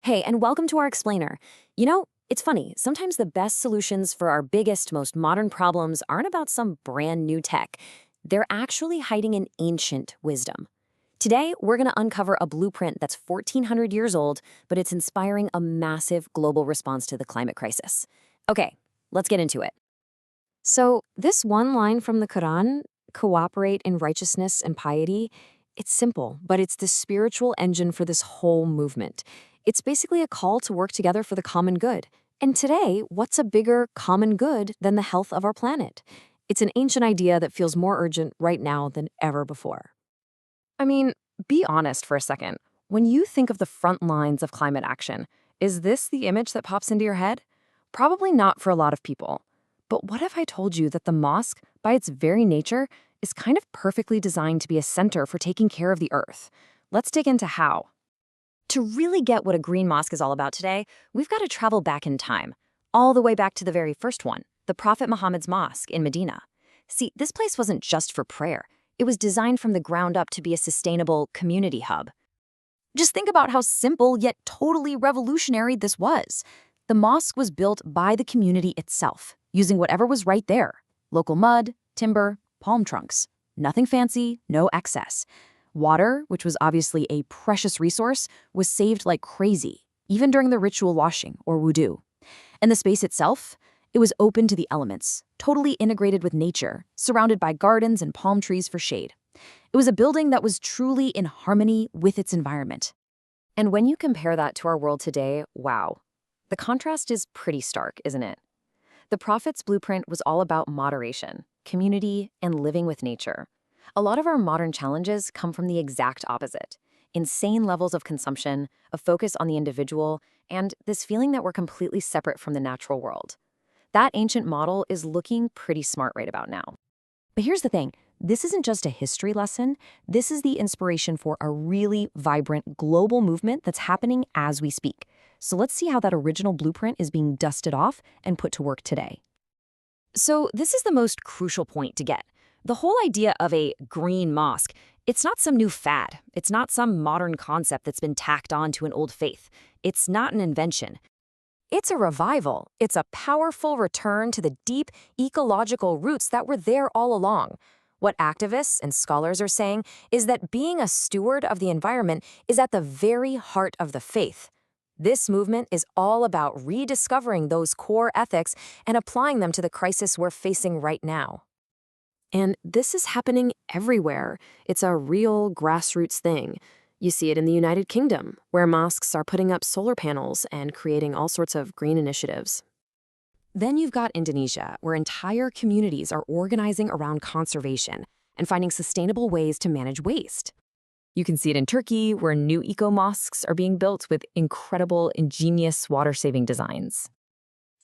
Hey, and welcome to our explainer. It's funny, sometimes the best solutions for our biggest, most modern problems aren't about some brand new tech. They're actually hiding in ancient wisdom. Today, we're going to uncover a blueprint that's 1,400 years old, but it's inspiring a massive global response to the climate crisis. Okay, let's get into it. So, this one line from the Quran, cooperate in righteousness and piety, it's simple, but it's the spiritual engine for this whole movement. It's basically a call to work together for the common good. And today, what's a bigger common good than the health of our planet? It's an ancient idea that feels more urgent right now than ever before. I mean, be honest for a second. When you think of the front lines of climate action, is this the image that pops into your head? Probably not for a lot of people. But what if I told you that the mosque, by its very nature, is kind of perfectly designed to be a center for taking care of the earth? Let's dig into how. To really get what a green mosque is all about today, we've got to travel back in time, all the way back to the very first one, the Prophet Muhammad's mosque in Medina. See, this place wasn't just for prayer. It was designed from the ground up to be a sustainable community hub. Just think about how simple yet totally revolutionary this was. The mosque was built by the community itself, using whatever was right there: local mud, timber, palm trunks. Nothing fancy, no excess. Water, which was obviously a precious resource, was saved like crazy, even during the ritual washing or wudu. And the space itself? It was open to the elements, totally integrated with nature, surrounded by gardens and palm trees for shade. It was a building that was truly in harmony with its environment. And when you compare that to our world today, wow. The contrast is pretty stark, isn't it? The Prophet's blueprint was all about moderation, community, and living with nature. A lot of our modern challenges come from the exact opposite: insane levels of consumption, a focus on the individual, and this feeling that we're completely separate from the natural world. That ancient model is looking pretty smart right about now. But here's the thing, this isn't just a history lesson, this is the inspiration for a really vibrant global movement that's happening as we speak. So let's see how that original blueprint is being dusted off and put to work today. So this is the most crucial point to get. The whole idea of a green mosque, it's not some new fad. It's not some modern concept that's been tacked on to an old faith. It's not an invention. It's a revival. It's a powerful return to the deep ecological roots that were there all along. What activists and scholars are saying is that being a steward of the environment is at the very heart of the faith. This movement is all about rediscovering those core ethics and applying them to the crisis we're facing right now. And this is happening everywhere. It's a real grassroots thing. You see it in the United Kingdom, where mosques are putting up solar panels and creating all sorts of green initiatives. Then you've got Indonesia, where entire communities are organizing around conservation and finding sustainable ways to manage waste. You can see it in Turkey, where new eco-mosques are being built with incredible, ingenious water-saving designs.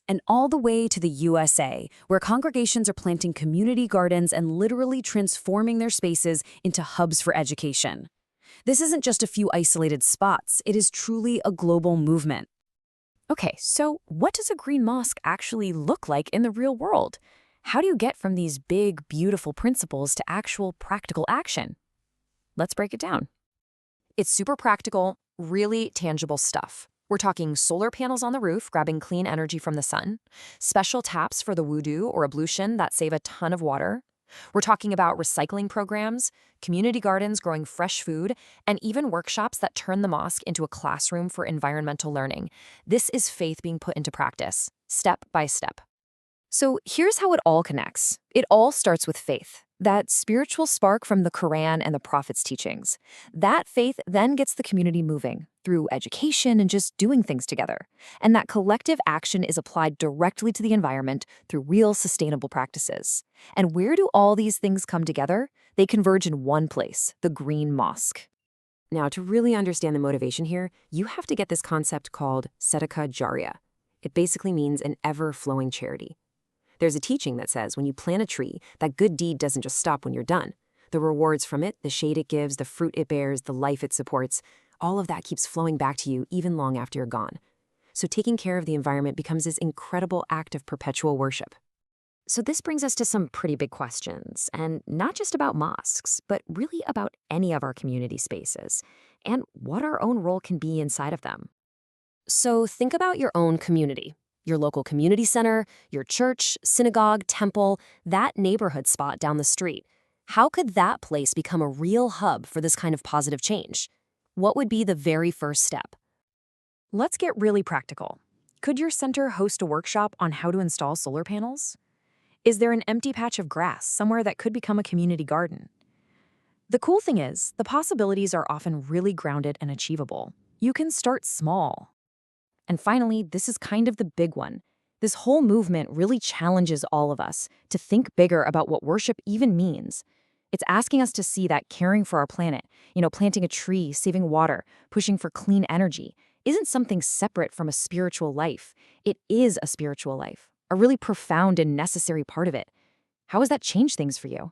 And all the way to the USA, where congregations are planting community gardens and literally transforming their spaces into hubs for education. This isn't just a few isolated spots, it is truly a global movement. Okay, so what does a green mosque actually look like in the real world? How do you get from these big, beautiful principles to actual practical action? Let's break it down. It's super practical, really tangible stuff. We're talking solar panels on the roof, grabbing clean energy from the sun, special taps for the wudu or ablution that save a ton of water. We're talking about recycling programs, community gardens growing fresh food, and even workshops that turn the mosque into a classroom for environmental learning. This is faith being put into practice, step by step. So here's how it all connects. It all starts with faith, that spiritual spark from the Quran and the Prophet's teachings. That faith then gets the community moving through education and just doing things together. And that collective action is applied directly to the environment through real sustainable practices. And where do all these things come together? They converge in one place, the Green Mosque. Now, to really understand the motivation here, you have to get this concept called Sedekah Jariyah. It basically means an ever-flowing charity. There's a teaching that says when you plant a tree, that good deed doesn't just stop when you're done. The rewards from it, the shade it gives, the fruit it bears, the life it supports, all of that keeps flowing back to you even long after you're gone. So taking care of the environment becomes this incredible act of perpetual worship. So this brings us to some pretty big questions, and not just about mosques, but really about any of our community spaces, and what our own role can be inside of them. So think about your own community. Your local community center, your church, synagogue, temple, that neighborhood spot down the street. How could that place become a real hub for this kind of positive change? What would be the very first step? Let's get really practical. Could your center host a workshop on how to install solar panels? Is there an empty patch of grass somewhere that could become a community garden? The cool thing is, the possibilities are often really grounded and achievable. You can start small. And finally, this is kind of the big one. This whole movement really challenges all of us to think bigger about what worship even means. It's asking us to see that caring for our planet, planting a tree, saving water, pushing for clean energy, isn't something separate from a spiritual life. It is a spiritual life, a really profound and necessary part of it. How has that changed things for you?